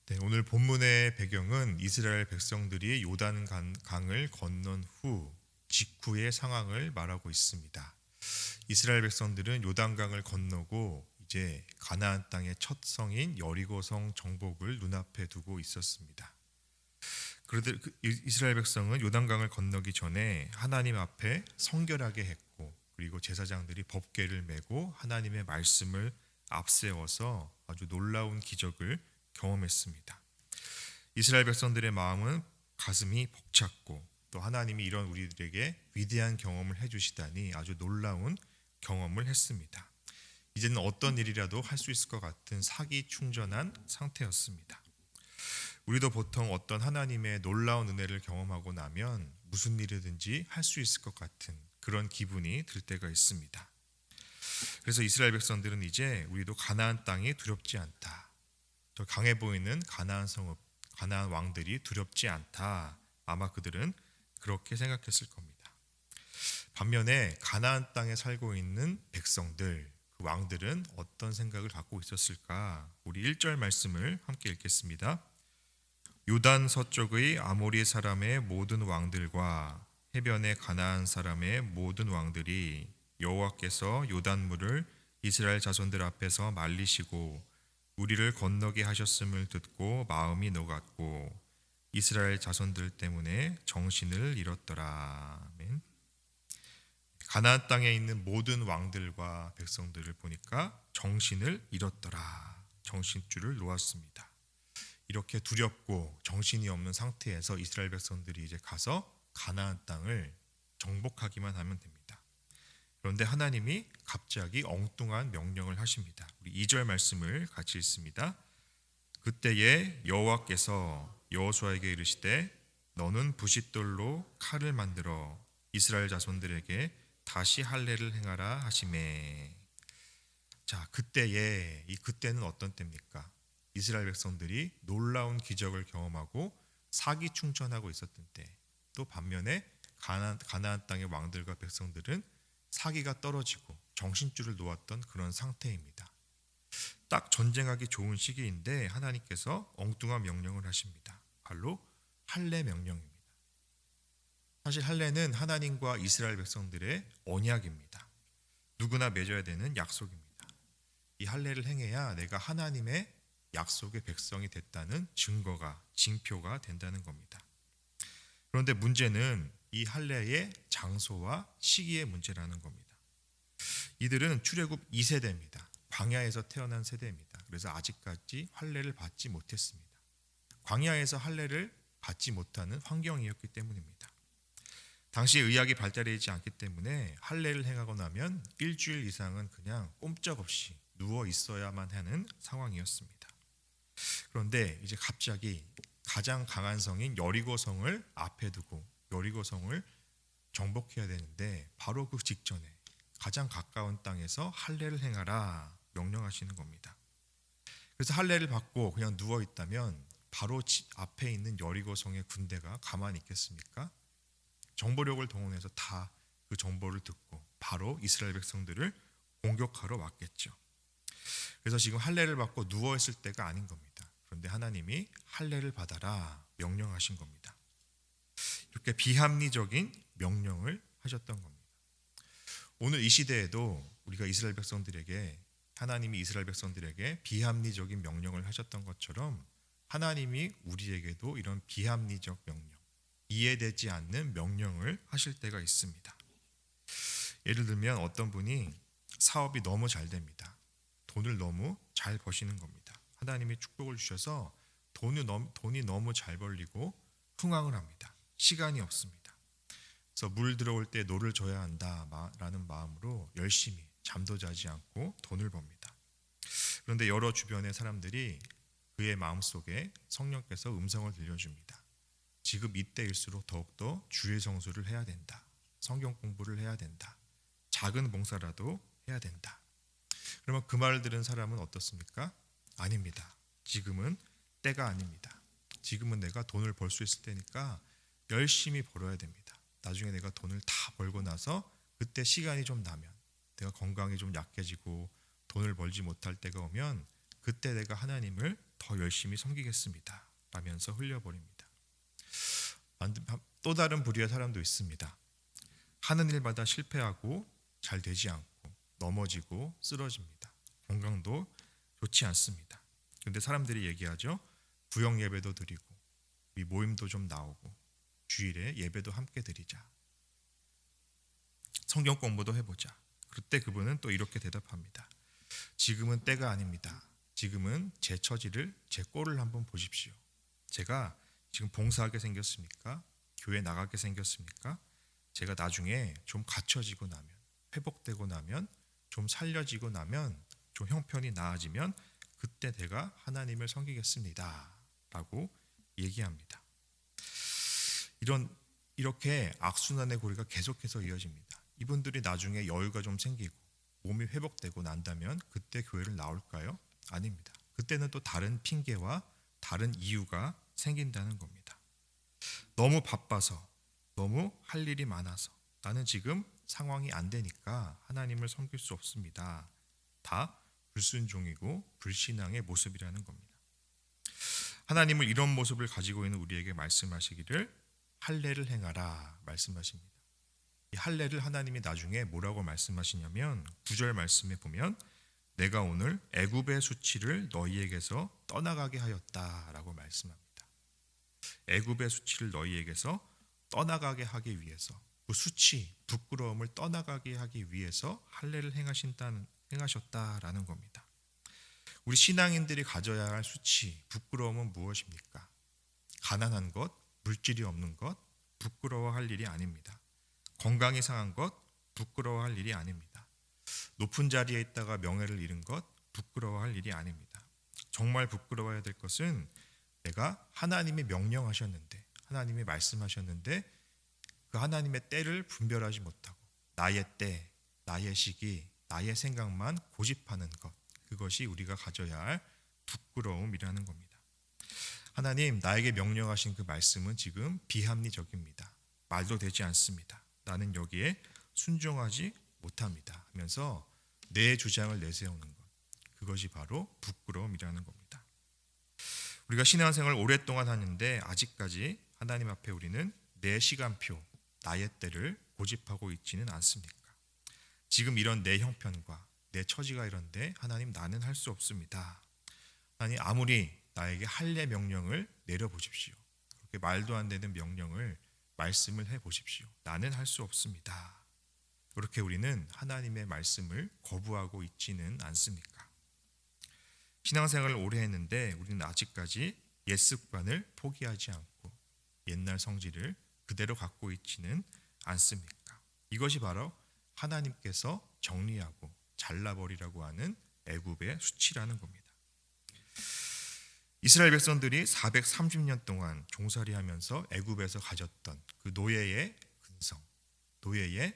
네, 오늘 본문의 배경은 이스라엘 백성들이 요단 강을 건넌 후 직후의 상황을 말하고 있습니다. 이스라엘 백성들은 요단강을 건너고 이제 가나안 땅의 첫 성인 여리고성 정복을 눈앞에 두고 있었습니다. 그런데 이스라엘 백성은 요단강을 건너기 전에 하나님 앞에 성결하게 했고, 그리고 제사장들이 법궤를 메고 하나님의 말씀을 앞세워서 아주 놀라운 기적을 경험했습니다. 이스라엘 백성들의 마음은 가슴이 벅찼고, 또 하나님이 이런 우리들에게 위대한 경험을 해주시다니 아주 놀라운 경험을 했습니다. 이제는 어떤 일이라도 할 수 있을 것 같은 사기 충전한 상태였습니다. 우리도 보통 어떤 하나님의 놀라운 은혜를 경험하고 나면 무슨 일이든지 할 수 있을 것 같은 그런 기분이 들 때가 있습니다. 그래서 이스라엘 백성들은 이제 우리도 가나안 땅이 두렵지 않다, 저 강해 보이는 가나안 왕들이 두렵지 않다, 아마 그들은 그렇게 생각했을 겁니다. 반면에 가나안 땅에 살고 있는 백성들, 그 왕들은 어떤 생각을 갖고 있었을까? 우리 1절 말씀을 함께 읽겠습니다. 요단 서쪽의 아모리 사람의 모든 왕들과 해변의 가나안 사람의 모든 왕들이 여호와께서 요단물을 이스라엘 자손들 앞에서 말리시고 우리를 건너게 하셨음을 듣고 마음이 녹았고 이스라엘 자손들 때문에 정신을 잃었더라. 아멘. 가나안 땅에 있는 모든 왕들과 백성들을 보니까 정신을 잃었더라, 정신줄을 놓았습니다. 이렇게 두렵고 정신이 없는 상태에서 이스라엘 백성들이 이제 가서 가나안 땅을 정복하기만 하면 됩니다. 그런데 하나님이 갑자기 엉뚱한 명령을 하십니다. 우리 2절 말씀을 같이 읽습니다. 그때에 여호와께서 여호수아에게 이르시되 너는 부싯돌로 칼을 만들어 이스라엘 자손들에게 다시 할례를 행하라 하시매. 자, 그때에, 이 그때는 어떤 때입니까? 이스라엘 백성들이 놀라운 기적을 경험하고 사기 충천하고 있었던 때, 또 반면에 가나안 땅의 왕들과 백성들은 사기가 떨어지고 정신줄을 놓았던 그런 상태입니다. 딱 전쟁하기 좋은 시기인데 하나님께서 엉뚱한 명령을 하십니다. 바로 할례 명령입니다. 사실 할례는 하나님과 이스라엘 백성들의 언약입니다. 누구나 맺어야 되는 약속입니다. 이 할례를 행해야 내가 하나님의 약속의 백성이 됐다는 증거가, 징표가 된다는 겁니다. 그런데 문제는 이 할례의 장소와 시기의 문제라는 겁니다. 이들은 출애굽 2세대입니다. 광야에서 태어난 세대입니다. 그래서 아직까지 할례를 받지 못했습니다. 광야에서 할례를 받지 못하는 환경이었기 때문입니다. 당시 의학이 발달되지 않기 때문에 할례를 행하고 나면 일주일 이상은 그냥 꼼짝없이 누워 있어야만 하는 상황이었습니다. 그런데 이제 갑자기 가장 강한 성인 여리고성을 앞에 두고 여리고성을 정복해야 되는데 바로 그 직전에 가장 가까운 땅에서 할례를 행하라 명령하시는 겁니다. 그래서 할례를 받고 그냥 누워 있다면 바로 앞에 있는 여리고성의 군대가 가만히 있겠습니까? 정보력을 동원해서 다 그 정보를 듣고 바로 이스라엘 백성들을 공격하러 왔겠죠. 그래서 지금 할례를 받고 누워 있을 때가 아닌 겁니다. 그런데 하나님이 할례를 받아라 명령하신 겁니다. 이렇게 비합리적인 명령을 하셨던 겁니다. 오늘 이 시대에도 우리가 이스라엘 백성들에게, 하나님이 이스라엘 백성들에게 비합리적인 명령을 하셨던 것처럼 하나님이 우리에게도 이런 비합리적 명령, 이해되지 않는 명령을 하실 때가 있습니다. 예를 들면 어떤 분이 사업이 너무 잘 됩니다. 돈을 너무 잘 버시는 겁니다. 하나님이 축복을 주셔서 돈이 너무 잘 벌리고 흥황을 합니다. 시간이 없습니다. 그래서 물 들어올 때 노를 져야 한다라는 마음으로 열심히 잠도 자지 않고 돈을 법니다. 그런데 여러 주변의 사람들이 그의 마음속에 성령께서 음성을 들려줍니다. 지금 이때일수록 더욱더 주의 성수를 해야 된다. 성경 공부를 해야 된다. 작은 봉사라도 해야 된다. 그러면 그 말을 들은 사람은 어떻습니까? 아닙니다. 지금은 때가 아닙니다. 지금은 내가 돈을 벌 수 있을 때니까 열심히 벌어야 됩니다. 나중에 내가 돈을 다 벌고 나서 그때 시간이 좀 나면, 내가 건강이 좀 약해지고 돈을 벌지 못할 때가 오면 그때 내가 하나님을 더 열심히 섬기겠습니다 라면서 흘려버립니다. 또 다른 부류의 사람도 있습니다. 하는 일마다 실패하고 잘 되지 않고 넘어지고 쓰러집니다. 건강도 좋지 않습니다. 그런데 사람들이 얘기하죠. 구역 예배도 드리고 우리 모임도 좀 나오고 주일에 예배도 함께 드리자. 성경 공부도 해보자. 그때 그분은 또 이렇게 대답합니다. 지금은 때가 아닙니다. 지금은 제 처지를, 제 꼴을 한번 보십시오. 제가 지금 봉사하게 생겼습니까? 교회 나가게 생겼습니까? 제가 나중에 좀 갖춰지고 나면, 회복되고 나면, 좀 살려지고 나면, 좀 형편이 나아지면 그때 내가 하나님을 섬기겠습니다 라고 얘기합니다. 이렇게 악순환의 고리가 계속해서 이어집니다. 이분들이 나중에 여유가 좀 생기고 몸이 회복되고 난다면 그때 교회를 나올까요? 아닙니다. 그때는 또 다른 핑계와 다른 이유가 생긴다는 겁니다. 너무 바빠서, 너무 할 일이 많아서, 나는 지금 상황이 안 되니까 하나님을 섬길 수 없습니다. 다 불순종이고 불신앙의 모습이라는 겁니다. 하나님을 이런 모습을 가지고 있는 우리에게 말씀하시기를 할례를 행하라 말씀하십니다. 이 할례를 하나님이 나중에 뭐라고 말씀하시냐면 9절 말씀에 보면 내가 오늘 애굽의 수치를 너희에게서 떠나가게 하였다라고 말씀합니다. 애굽의 수치를 너희에게서 떠나가게 하기 위해서, 그 수치, 부끄러움을 떠나가게 하기 위해서 할례를 행하셨다라는 겁니다. 우리 신앙인들이 가져야 할 수치, 부끄러움은 무엇입니까? 가난한 것, 물질이 없는 것, 부끄러워할 일이 아닙니다. 건강이 상한 것, 부끄러워할 일이 아닙니다. 높은 자리에 있다가 명예를 잃은 것, 부끄러워할 일이 아닙니다. 정말 부끄러워야 될 것은 내가 하나님이 명령하셨는데, 하나님이 말씀하셨는데 그 하나님의 때를 분별하지 못하고 나의 때, 나의 시기, 나의 생각만 고집하는 것, 그것이 우리가 가져야 할 부끄러움이라는 겁니다. 하나님, 나에게 명령하신 그 말씀은 지금 비합리적입니다. 말도 되지 않습니다. 나는 여기에 순종하지 못합니다 하면서 내 주장을 내세우는 것, 그것이 바로 부끄러움이라는 겁니다. 우리가 신앙생활을 오랫동안 하는데 아직까지 하나님 앞에 우리는 내 시간표, 나의 때를 고집하고 있지는 않습니까? 지금 이런 내 형편과 내 처지가 이런데 하나님, 나는 할 수 없습니다. 하나님, 아무리 나에게 할례 명령을 내려보십시오. 그렇게 말도 안 되는 명령을 말씀을 해보십시오. 나는 할 수 없습니다. 그렇게 우리는 하나님의 말씀을 거부하고 있지는 않습니까? 신앙생활을 오래 했는데 우리는 아직까지 옛 습관을 포기하지 않고 옛날 성질을 그대로 갖고 있지는 않습니까? 이것이 바로 하나님께서 정리하고 잘라버리라고 하는 애굽의 수치라는 겁니다. 이스라엘 백성들이 430년 동안 종살이하면서 애굽에서 가졌던 그 노예의 근성, 노예의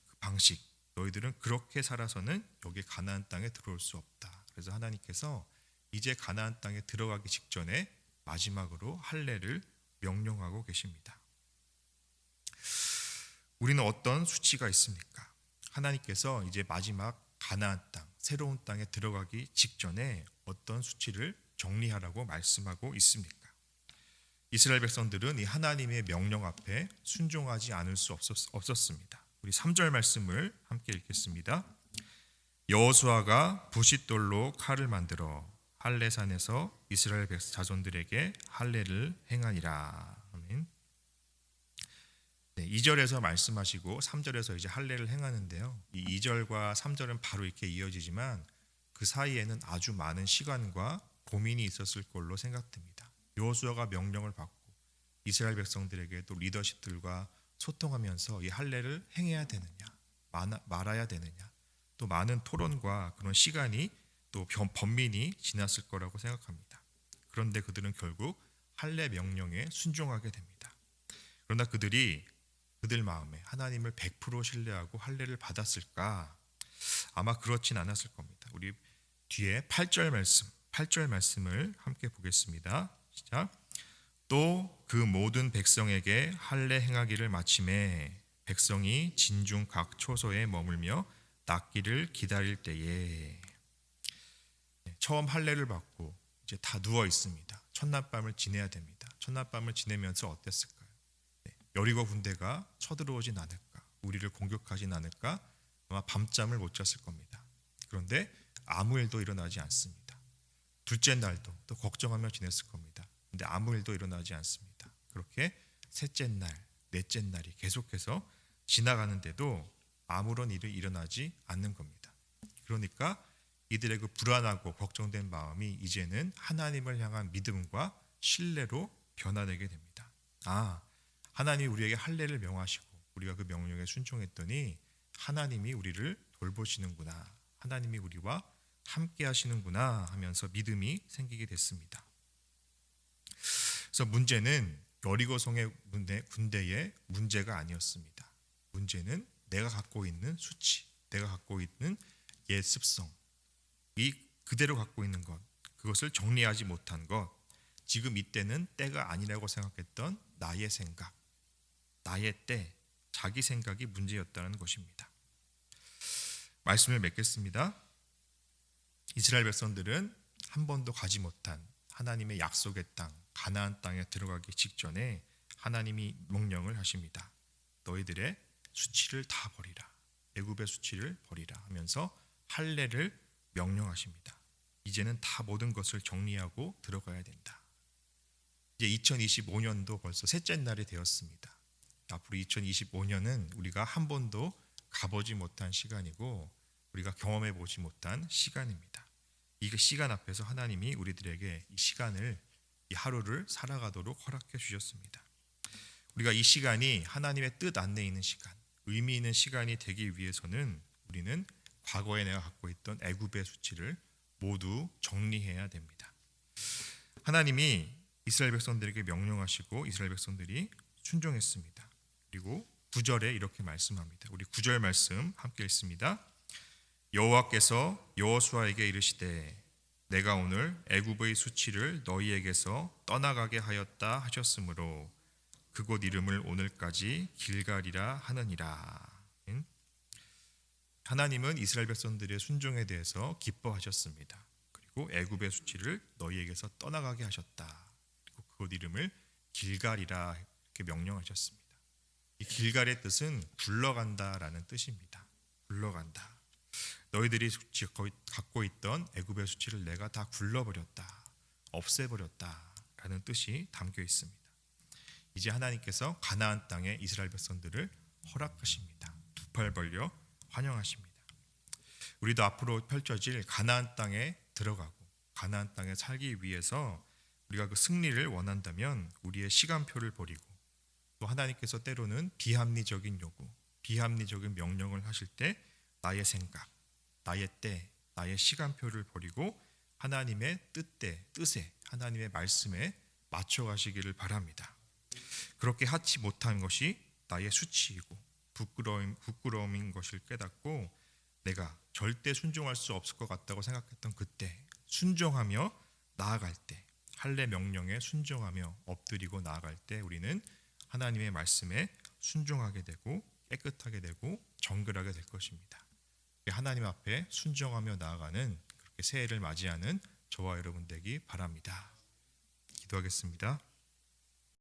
그 방식, 너희들은 그렇게 살아서는 여기 가나안 땅에 들어올 수 없다. 그래서 하나님께서 이제 가나안 땅에 들어가기 직전에 마지막으로 할례를 명령하고 계십니다. 우리는 어떤 수치가 있습니까? 하나님께서 이제 마지막 가나안 땅, 새로운 땅에 들어가기 직전에 어떤 수치를 정리하라고 말씀하고 있습니까? 이스라엘 백성들은 이 하나님의 명령 앞에 순종하지 않을 수 없었습니다. 우리 3절 말씀을 함께 읽겠습니다. 여호수아가 부싯돌로 칼을 만들어 할례산에서 이스라엘 자손들에게 할례를 행하니라. 아멘. 네, 2절에서 말씀하시고 3절에서 이제 할례를 행하는데요. 이 2절과 3절은 바로 이렇게 이어지지만 그 사이에는 아주 많은 시간과 고민이 있었을 걸로 생각됩니다. 여호수아가 명령을 받고 이스라엘 백성들에게 또 리더십들과 소통하면서 이 할례를 행해야 되느냐, 말아야 되느냐, 또 많은 토론과 그런 시간이 또 번민이 지났을 거라고 생각합니다. 그런데 그들은 결국 할례 명령에 순종하게 됩니다. 그러나 그들 마음에 하나님을 100% 신뢰하고 할례를 받았을까? 아마 그렇진 않았을 겁니다. 우리 뒤에 8절 말씀을 함께 보겠습니다. 시작. 또 그 모든 백성에게 할례 행하기를 마침에 백성이 진중 각 초소에 머물며 낫기를 기다릴 때에 처음 할례를 받고 이제 다 누워 있습니다. 첫날 밤을 지내야 됩니다. 첫날 밤을 지내면서 어땠을까요? 네, 여리고 군대가 쳐들어오진 않을까, 우리를 공격하진 않을까, 아마 밤잠을 못 잤을 겁니다. 그런데 아무 일도 일어나지 않습니다. 둘째 날도 또 걱정하며 지냈을 겁니다. 근데 아무 일도 일어나지 않습니다. 그렇게 셋째 날, 넷째 날이 계속해서 지나가는데도 아무런 일이 일어나지 않는 겁니다. 그러니까 이들의 그 불안하고 걱정된 마음이 이제는 하나님을 향한 믿음과 신뢰로 변화되게 됩니다. 하나님이 우리에게 할례를 명하시고 우리가 그 명령에 순종했더니 하나님이 우리를 돌보시는구나, 하나님이 우리와 함께 하시는구나 하면서 믿음이 생기게 됐습니다. 그래서 문제는 여리고성의 군대의 문제가 아니었습니다. 문제는 내가 갖고 있는 수치, 내가 갖고 있는 옛 습성, 이 그대로 갖고 있는 것, 그것을 정리하지 못한 것, 지금 이때는 때가 아니라고 생각했던 나의 생각, 나의 때, 자기 생각이 문제였다는 것입니다. 말씀을 맺겠습니다. 이스라엘 백성들은 한 번도 가지 못한 하나님의 약속의 땅, 가나안 땅에 들어가기 직전에 하나님이 명령을 하십니다. 너희들의 수치를 다 버리라, 애굽의 수치를 버리라 하면서 할례를 명령하십니다. 이제는 다 모든 것을 정리하고 들어가야 된다. 이제 2025년도 벌써 셋째 날이 되었습니다. 앞으로 2025년은 우리가 한 번도 가보지 못한 시간이고 우리가 경험해 보지 못한 시간입니다. 이 시간 앞에서 하나님이 우리들에게 이 시간을, 이 하루를 살아가도록 허락해 주셨습니다. 우리가 이 시간이 하나님의 뜻 안에 있는 시간, 의미 있는 시간이 되기 위해서는 우리는 과거에 내가 갖고 있던 애굽의 수치를 모두 정리해야 됩니다. 하나님이 이스라엘 백성들에게 명령하시고 이스라엘 백성들이 순종했습니다. 그리고 9절에 이렇게 말씀합니다. 우리 9절 말씀 함께 읽습니다. 여호와께서 여호수아에게 이르시되 내가 오늘 애굽의 수치를 너희에게서 떠나가게 하였다 하셨으므로 그곳 이름을 오늘까지 길갈이라 하느니라. 하나님은 이스라엘 백성들의 순종에 대해서 기뻐하셨습니다. 그리고 애굽의 수치를 너희에게서 떠나가게 하셨다. 그리고 그곳 이름을 길갈이라 이렇게 명령하셨습니다. 이 길갈의 뜻은 굴러간다라는 뜻입니다. 굴러간다. 너희들이 갖고 있던 애굽의 수치를 내가 다 굴러버렸다, 없애버렸다라는 뜻이 담겨 있습니다. 이제 하나님께서 가나안 땅에 이스라엘 백성들을 허락하십니다. 두 팔 벌려 환영하십니다. 우리도 앞으로 펼쳐질 가나안 땅에 들어가고 가나안 땅에 살기 위해서 우리가 그 승리를 원한다면 우리의 시간표를 버리고 또 하나님께서 때로는 비합리적인 요구, 비합리적인 명령을 하실 때 나의 생각, 나의 때, 나의 시간표를 버리고 하나님의 뜻에, 하나님의 말씀에 맞춰가시기를 바랍니다. 그렇게 하지 못한 것이 나의 수치이고 부끄러움인 것을 깨닫고 내가 절대 순종할 수 없을 것 같다고 생각했던 그때 순종하며 나아갈 때, 할례 명령에 순종하며 엎드리고 나아갈 때 우리는 하나님의 말씀에 순종하게 되고 깨끗하게 되고 정결하게 될 것입니다. 하나님 앞에 순종하며 나아가는 그렇게 새해를 맞이하는 저와 여러분 되기 바랍니다. 기도하겠습니다.